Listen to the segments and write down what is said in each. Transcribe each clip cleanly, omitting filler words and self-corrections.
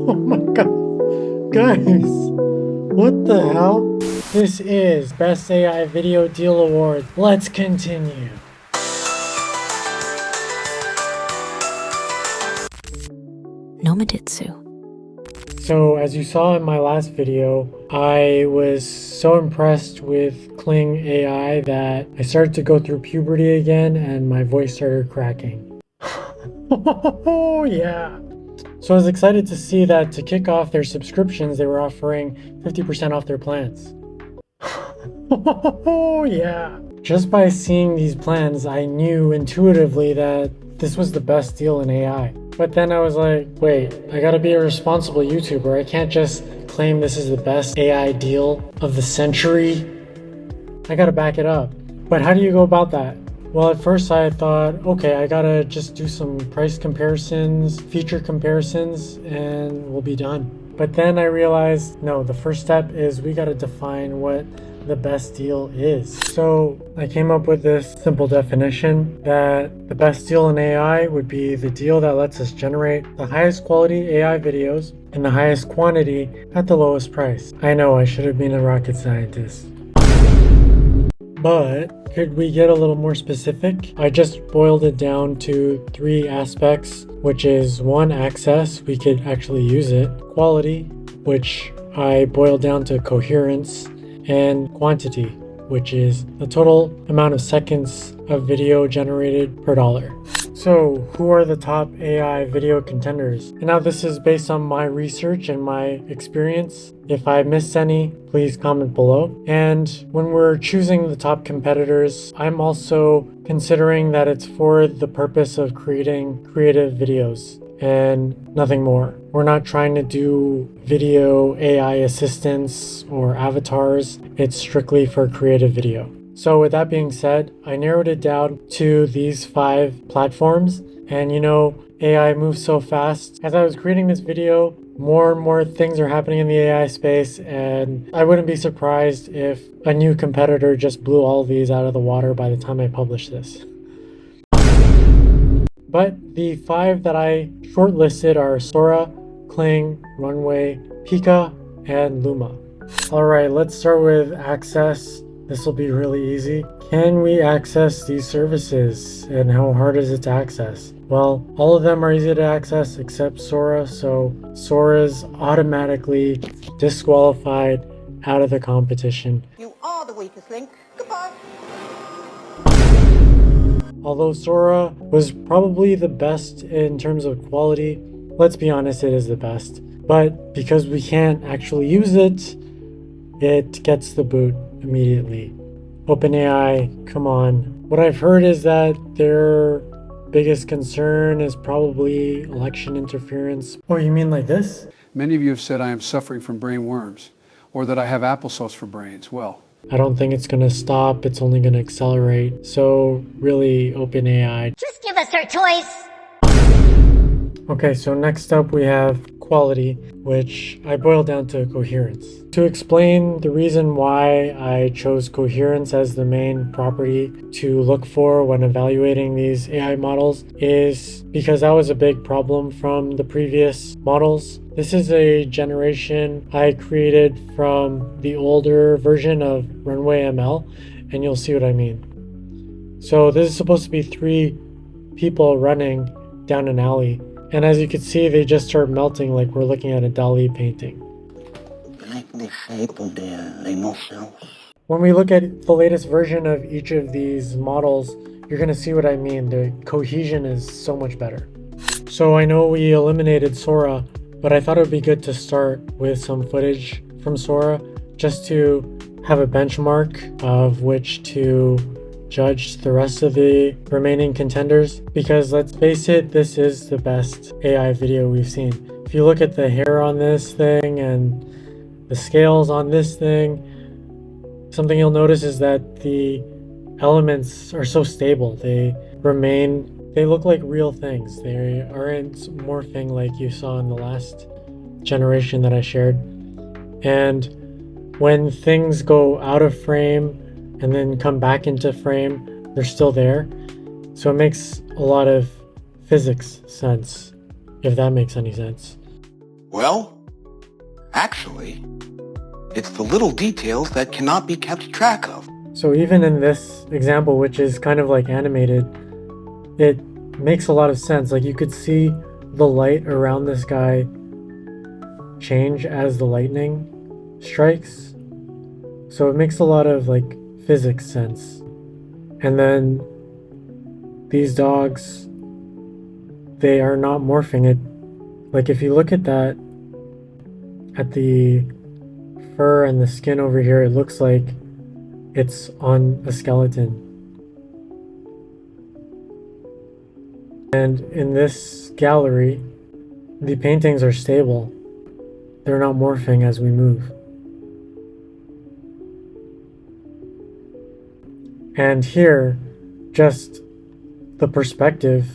Oh my god. Guys, what the hell? This is Best AI Video Deal Award. Let's continue. Nomaditsu. So, as you saw in my last video, I was so impressed with Kling AI that I started to go through puberty again and my voice started cracking. Oh yeah. So I was excited to see that to kick off their subscriptions, they were offering 50% off their plans. Oh yeah. Just by seeing these plans, I knew intuitively that this was the best deal in AI. But then I was like, wait, I gotta be a responsible YouTuber. I can't just claim this is the best AI deal of the century. I gotta back it up. But how do you go about that? Well, at first I thought, okay, I gotta just do some price comparisons, feature comparisons, and we'll be done. But then I realized, no, the first step is we gotta define what the best deal is. So I came up with this simple definition that the best deal in AI would be the deal that lets us generate the highest quality AI videos in the highest quantity at the lowest price. I know, I should have been a rocket scientist. But could we get a little more specific? I just boiled it down to 3 aspects, which is 1, access, we could actually use it, quality, which I boiled down to coherence, and quantity, which is the total amount of seconds of video generated per dollar. So who are the top AI video contenders? And now this is based on my research and my experience. If I missed any, please comment below. And when we're choosing the top competitors, I'm also considering that it's for the purpose of creating creative videos and nothing more. We're not trying to do video AI assistants or avatars. It's strictly for creative video. So with that being said, I narrowed it down to these 5 platforms. And you know, AI moves so fast. As I was creating this video, more and more things are happening in the AI space, and I wouldn't be surprised if a new competitor just blew all of these out of the water by the time I publish this. But the 5 that I shortlisted are Sora, Kling, Runway, Pika, and Luma. Alright, let's start with access. This will be really easy. Can we access these services, and how hard is it to access? Well, all of them are easy to access except Sora, so Sora's automatically disqualified out of the competition. You are the weakest link. Goodbye. Although Sora was probably the best in terms of quality, let's be honest, it is the best. But because we can't actually use it, it gets the boot immediately. OpenAI, come on. What I've heard is that their biggest concern is probably election interference. Oh, you mean like this? Many of you have said I am suffering from brain worms, or that I have applesauce for brains. Well, I don't think it's gonna stop, it's only gonna accelerate. So really, OpenAI. Just give us our toys! Okay, so next up we have quality, which I boiled down to coherence. To explain the reason why I chose coherence as the main property to look for when evaluating these AI models is because that was a big problem from the previous models. This is a generation I created from the older version of Runway ML, and you'll see what I mean. So this is supposed to be 3 people running down an alley. And as you can see, they just start melting like we're looking at a Dali painting. When we look at the latest version of each of these models, you're going to see what I mean. The cohesion is so much better. So I know we eliminated Sora, but I thought it would be good to start with some footage from Sora just to have a benchmark of which to judge the rest of the remaining contenders, because let's face it, this is the best AI video we've seen. If you look at the hair on this thing and the scales on this thing, something you'll notice is that the elements are so stable. They look like real things. They aren't morphing like you saw in the last generation that I shared. And when things go out of frame and then come back into frame, they're still there. So it makes a lot of physics sense, if that makes any sense. Well, actually, it's the little details that cannot be kept track of. So even in this example, which is kind of like animated, it makes a lot of sense. Like you could see the light around this guy change as the lightning strikes. So it makes a lot of like physics sense. And then these dogs, they are not morphing it. Like if you look at that, at the fur and the skin over here, it looks like it's on a skeleton. And in this gallery, the paintings are stable. They're not morphing as we move. And here, just the perspective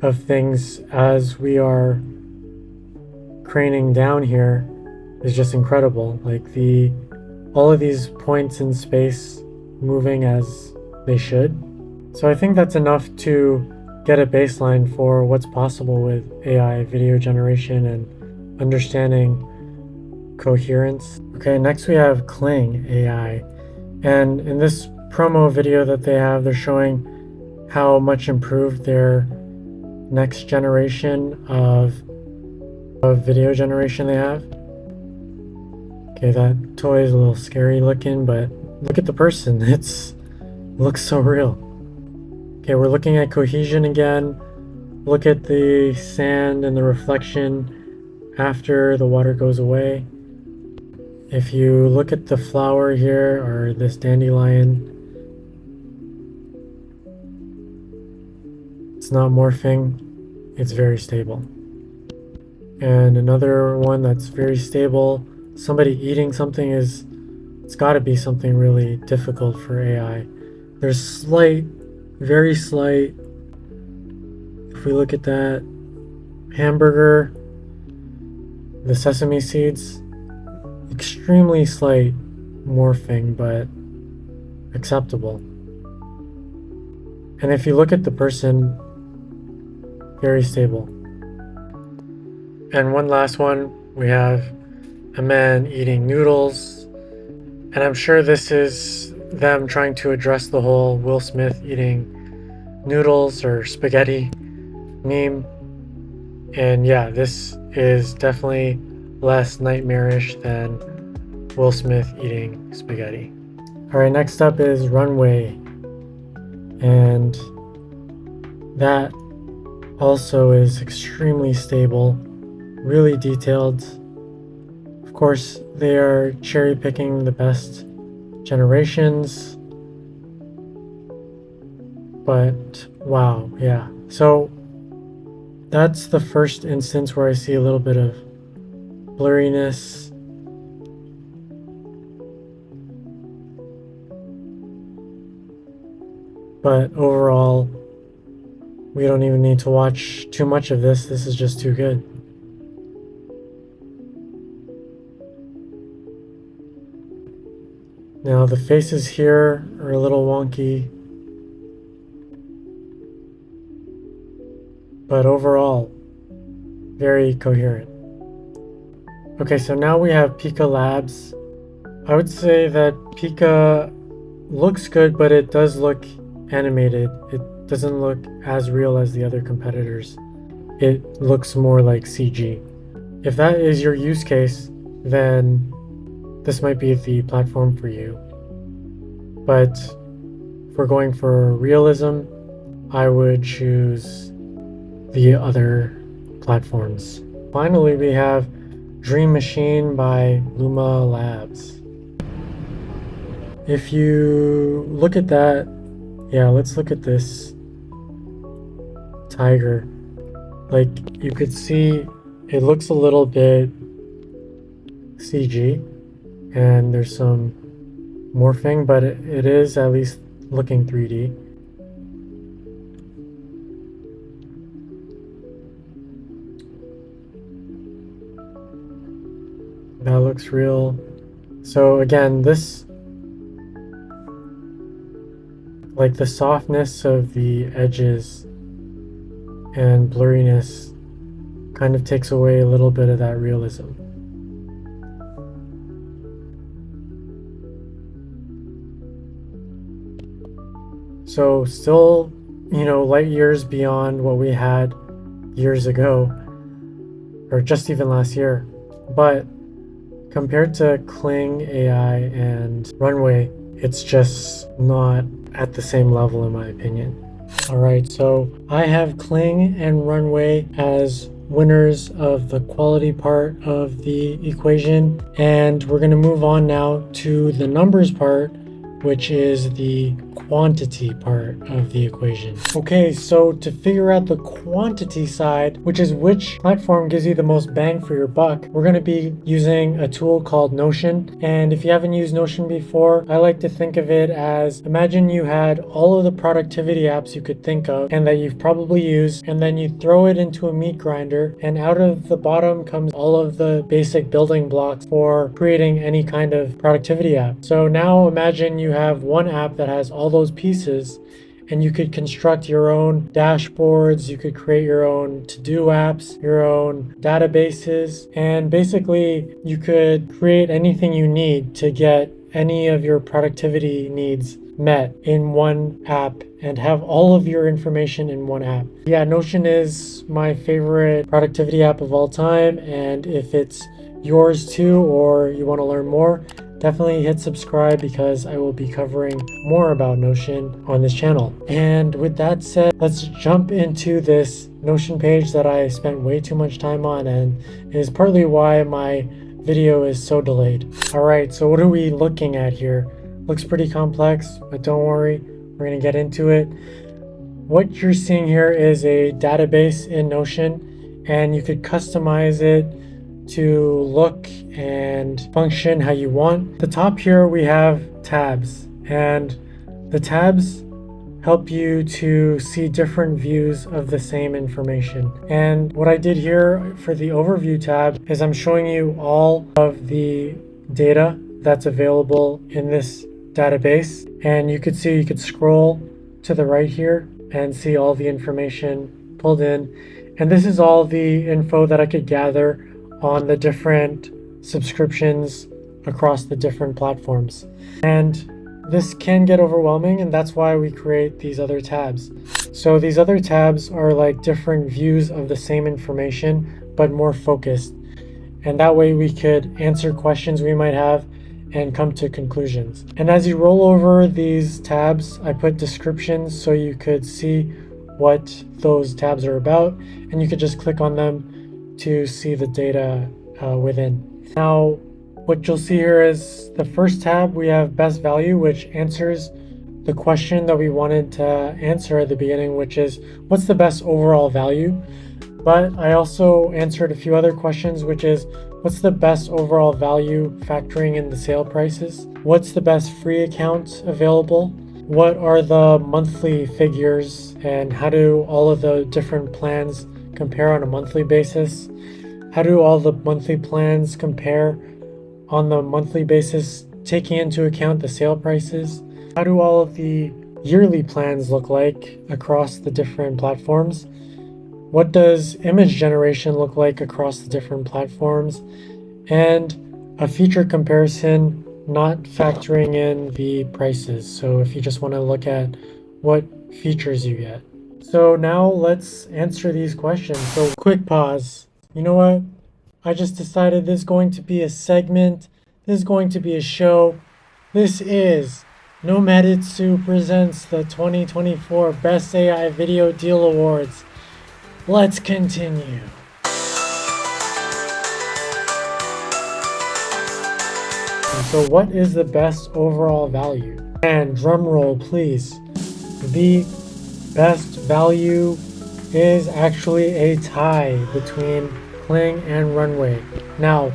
of things as we are craning down here is just incredible. Like all of these points in space moving as they should. So I think that's enough to get a baseline for what's possible with AI video generation and understanding coherence. Okay, next we have Kling AI. And in this promo video that they have, they're showing how much improved their next generation of video generation they have. Okay, that toy is a little scary looking, but look at the person. It looks so real. Okay, we're looking at cohesion again. Look at the sand and the reflection after the water goes away. If you look at the flower here, or this dandelion, it's not morphing, it's very stable. And another one that's very stable, somebody eating something, it's got to be something really difficult for AI. There's slight, very slight, if we look at that hamburger, the sesame seeds, extremely slight morphing, but acceptable. And if you look at the person, very stable. And one last one, we have a man eating noodles. And I'm sure this is them trying to address the whole Will Smith eating noodles or spaghetti meme. And yeah, this is definitely less nightmarish than Will Smith eating spaghetti. Alright, next up is Runway. And that also is extremely stable, really detailed. Of course, they are cherry picking the best generations. But wow, yeah. So that's the first instance where I see a little bit of blurriness. But overall, we don't even need to watch too much of this. This is just too good. Now the faces here are a little wonky. But overall, very coherent. Okay, so now we have Pika Labs. I would say that Pika looks good, but it does look animated. It doesn't look as real as the other competitors. It looks more like CG. If that is your use case, then this might be the platform for you. But if we're going for realism, I would choose the other platforms. Finally, we have Dream Machine by Luma Labs. If you look at that, yeah, let's look at this tiger. Like, you could see it looks a little bit CG, and there's some morphing, but it is at least looking 3D. That looks real. So again, this, like the softness of the edges and blurriness kind of takes away a little bit of that realism. So still, light years beyond what we had years ago, or just even last year. But compared to Kling AI and Runway, it's just not at the same level in my opinion. All right, so I have Kling and Runway as winners of the quality part of the equation, and we're going to move on now to the numbers part, which is the quantity part of the equation. Okay, so to figure out the quantity side, which is which platform gives you the most bang for your buck, we're going to be using a tool called Notion. And if you haven't used Notion before, I like to think of it as, imagine you had all of the productivity apps you could think of and that you've probably used, and then you throw it into a meat grinder, and out of the bottom comes all of the basic building blocks for creating any kind of productivity app. So now imagine you have one app that has all those pieces, and you could construct your own dashboards, you could create your own to-do apps, your own databases, and basically you could create anything you need to get any of your productivity needs met in one app and have all of your information in one app. Yeah, Notion is my favorite productivity app of all time, and if it's yours too, or you want to learn more, definitely hit subscribe because I will be covering more about Notion on this channel. And with that said, let's jump into this Notion page that I spent way too much time on and is partly why my video is so delayed. All right, so what are we looking at here? Looks pretty complex, but don't worry, we're gonna get into it. What you're seeing here is a database in Notion, and you could customize it to look and function how you want. The top here we have tabs, and the tabs help you to see different views of the same information. And what I did here for the overview tab is I'm showing you all of the data that's available in this database, and you could scroll to the right here and see all the information pulled in. And this is all the info that I could gather on the different subscriptions across the different platforms. And this can get overwhelming, and that's why we create these other tabs. So these other tabs are like different views of the same information, but more focused. And that way we could answer questions we might have and come to conclusions. And as you roll over these tabs, I put descriptions so you could see what those tabs are about, and you could just click on them to see the data within. Now, what you'll see here is the first tab, we have best value, which answers the question that we wanted to answer at the beginning, which is what's the best overall value? But I also answered a few other questions, which is what's the best overall value factoring in the sale prices? What's the best free account available? What are the monthly figures, and how do all of the different plans compare on a monthly basis? How do all the monthly plans compare on the monthly basis, taking into account the sale prices? How do all of the yearly plans look like across the different platforms? What does image generation look like across the different platforms? And a feature comparison, not factoring in the prices. So if you just want to look at what features you get. So now let's answer these questions. So quick pause. You know what? I just decided this is going to be a segment. This is going to be a show. This is Nomaditsu presents the 2024 Best AI Video Deal Awards. Let's continue. So what is the best overall value? And drum roll, please. The best value is actually a tie between Kling and Runway. Now,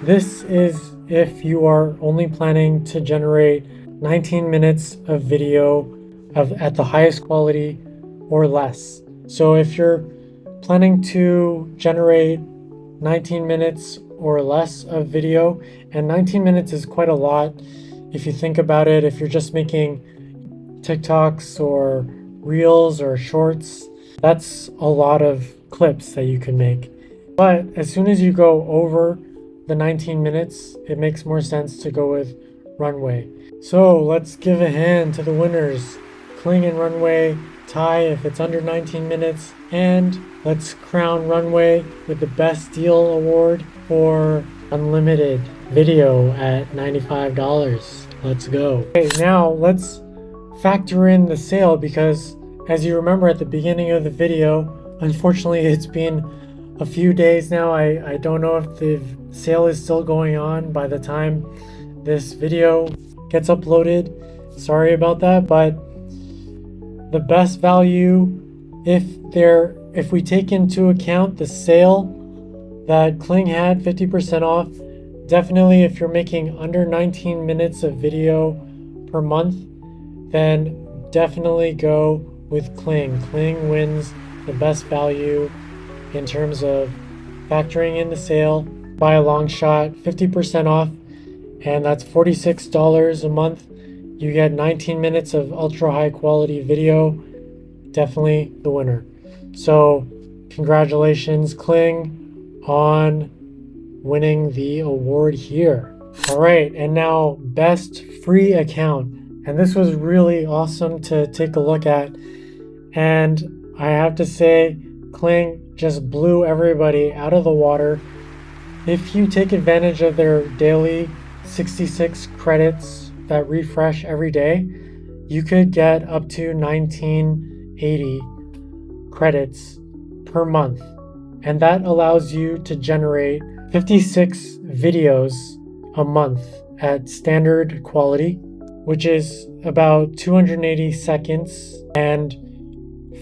this is if you are only planning to generate 19 minutes of video at the highest quality or less. So if you're planning to generate 19 minutes or less of video, and 19 minutes is quite a lot if you think about it, if you're just making TikToks or Reels or Shorts, that's a lot of clips that you can make. But as soon as you go over the 19 minutes, it makes more sense to go with Runway. So let's give a hand to the winners. Kling and Runway tie if it's under 19 minutes, and let's crown Runway with the best deal award for unlimited video at $95. Let's go. Okay, now let's factor in the sale, because as you remember at the beginning of the video, unfortunately it's been a few days now. I don't know if the sale is still going on by the time this video gets uploaded. Sorry about that, but the best value, if we take into account the sale that Kling had 50% off, definitely if you're making under 19 minutes of video per month, then definitely go with Kling. Kling wins the best value in terms of factoring in the sale by a long shot. 50% off, and that's $46 a month. You get 19 minutes of ultra high quality video. Definitely the winner. So congratulations, Kling, on winning the award here. All right, and now best free account. And this was really awesome to take a look at. And I have to say, Kling just blew everybody out of the water. If you take advantage of their daily 66 credits that refresh every day, you could get up to 1980 credits per month. And that allows you to generate 56 videos a month at standard quality, which is about 280 seconds and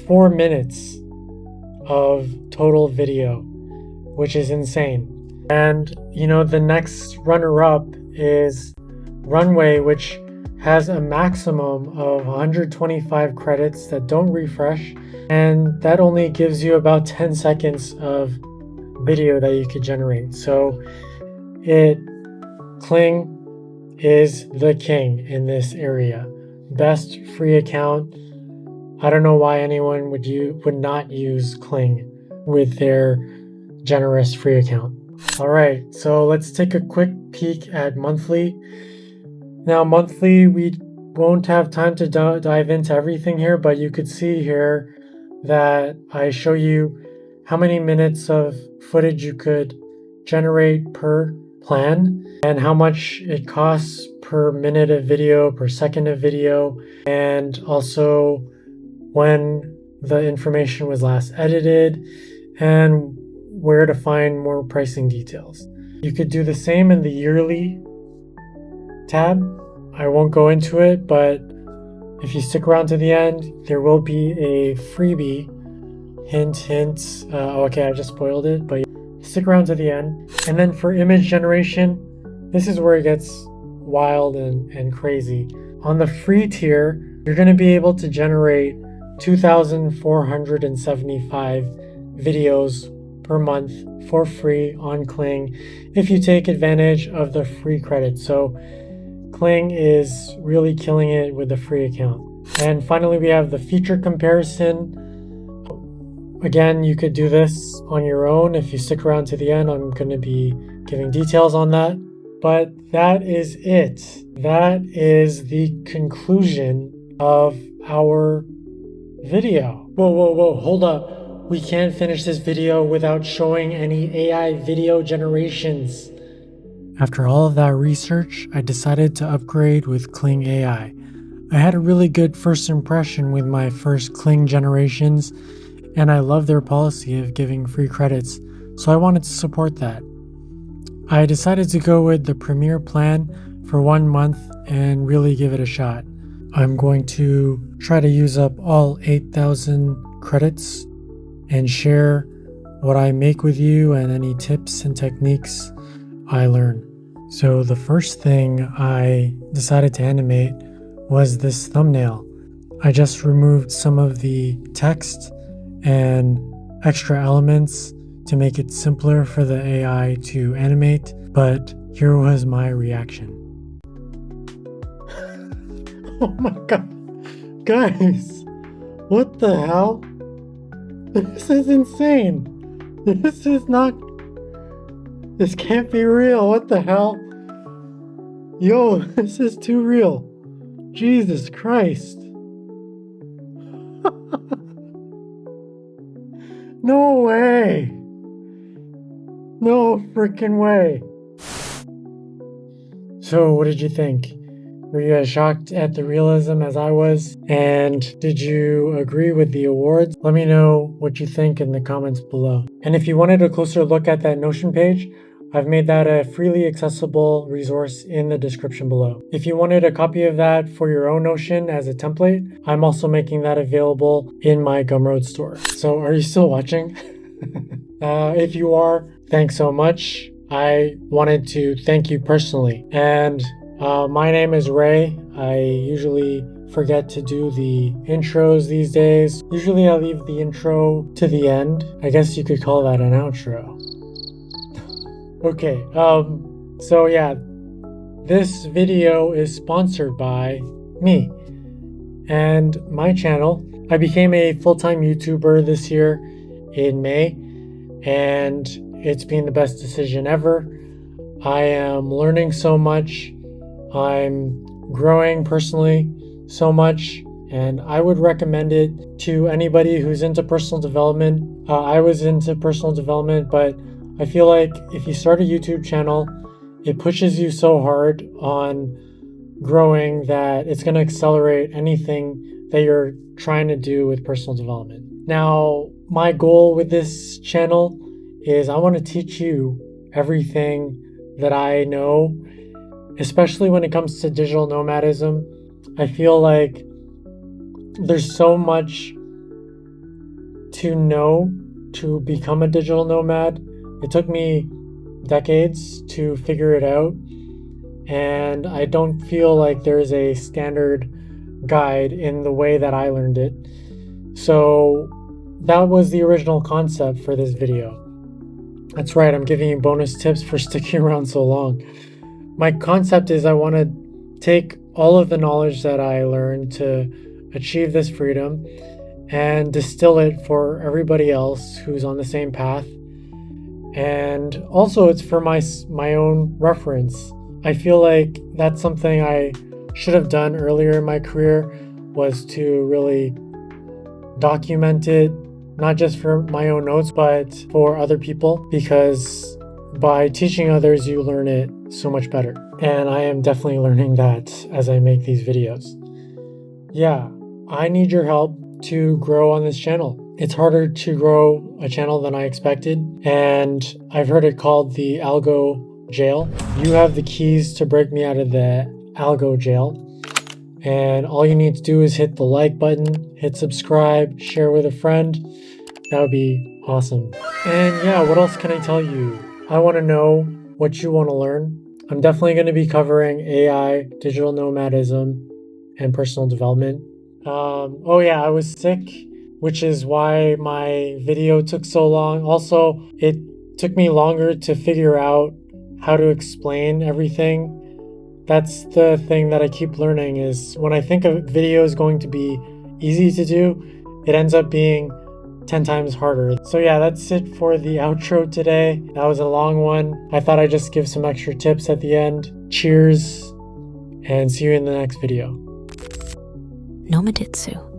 4 minutes of total video, which is insane. And you know, the next runner-up is Runway, which has a maximum of 125 credits that don't refresh, and that only gives you about 10 seconds of video that you could generate. So Kling is the king in this area. Best free account. I don't know why anyone would not use Kling with their generous free account. All right, so let's take a quick peek at monthly. Now, monthly, we won't have time to dive into everything here, but you could see here that I show you how many minutes of footage you could generate per plan and how much it costs per minute of video, per second of video, and also when the information was last edited and where to find more pricing details. You could do the same in the yearly tab. I won't go into it, but if you stick around to the end, there will be a freebie. Hint, hint. Okay, I just spoiled it, but stick around to the end. And then for image generation, this is where it gets wild and crazy. On the free tier, you're going to be able to generate 2,475 videos per month for free on Kling if you take advantage of the free credits. So Kling is really killing it with the free account. And finally, we have the feature comparison. Again, you could do this on your own. If you stick around to the end, I'm going to be giving details on that. But that is it. That is the conclusion of our video. Whoa, hold up. We can't finish this video without showing any AI video generations. After all of that research, I decided to upgrade with Kling AI. I had a really good first impression with my first Kling generations, and I love their policy of giving free credits, so I wanted to support that. I decided to go with the Premier plan for 1 month and really give it a shot. I'm going to try to use up all 8,000 credits and share what I make with you and any tips and techniques I learn. So the first thing I decided to animate was this thumbnail. I just removed some of the text and extra elements to make it simpler for the AI to animate, but here was my reaction. Oh my god. Guys, what the hell? This is insane. This is not... This can't be real. What the hell? Yo, this is too real. Jesus Christ. No way. No freaking way. So, what did you think? Were you as shocked at the realism as I was? And did you agree with the awards? Let me know what you think in the comments below. And if you wanted a closer look at that Notion page, I've made that a freely accessible resource in the description below. If you wanted a copy of that for your own Notion as a template, I'm also making that available in my Gumroad store. So are you still watching? If you are, thanks so much. I wanted to thank you personally. And my name is Ray. I usually forget to do the intros these days. Usually I leave the intro to the end. I guess you could call that an outro. Okay, so yeah, this video is sponsored by me and my channel. I became a full-time YouTuber this year in May, and it's been the best decision ever. I am learning so much. I'm growing personally so much, and I would recommend it to anybody who's into personal development. I was into personal development, but I feel like if you start a YouTube channel, it pushes you so hard on growing that it's going to accelerate anything that you're trying to do with personal development. Now, my goal with this channel is I want to teach you everything that I know, especially when it comes to digital nomadism. I feel like there's so much to know to become a digital nomad. It took me decades to figure it out, and I don't feel like there's a standard guide in the way that I learned it. So that was the original concept for this video. That's right, I'm giving you bonus tips for sticking around so long. My concept is I want to take all of the knowledge that I learned to achieve this freedom and distill it for everybody else who's on the same path. And also it's for my own reference. I feel like that's something I should have done earlier in my career, was to really document it, not just for my own notes, but for other people, because by teaching others, you learn it so much better. And I am definitely learning that as I make these videos. Yeah, I need your help to grow on this channel. It's harder to grow a channel than I expected, and I've heard it called the algo jail. You have the keys to break me out of the algo jail, and all you need to do is hit the like button, hit subscribe, share with a friend. That would be awesome. And yeah, what else can I tell you? I want to know what you want to learn. I'm definitely going to be covering AI, digital nomadism, and personal development. Oh yeah, I was sick, which is why my video took so long. Also, it took me longer to figure out how to explain everything. That's the thing that I keep learning, is when I think a video is going to be easy to do, it ends up being 10 times harder. So yeah, that's it for the outro today. That was a long one. I thought I'd just give some extra tips at the end. Cheers, and see you in the next video. Nomaditsu.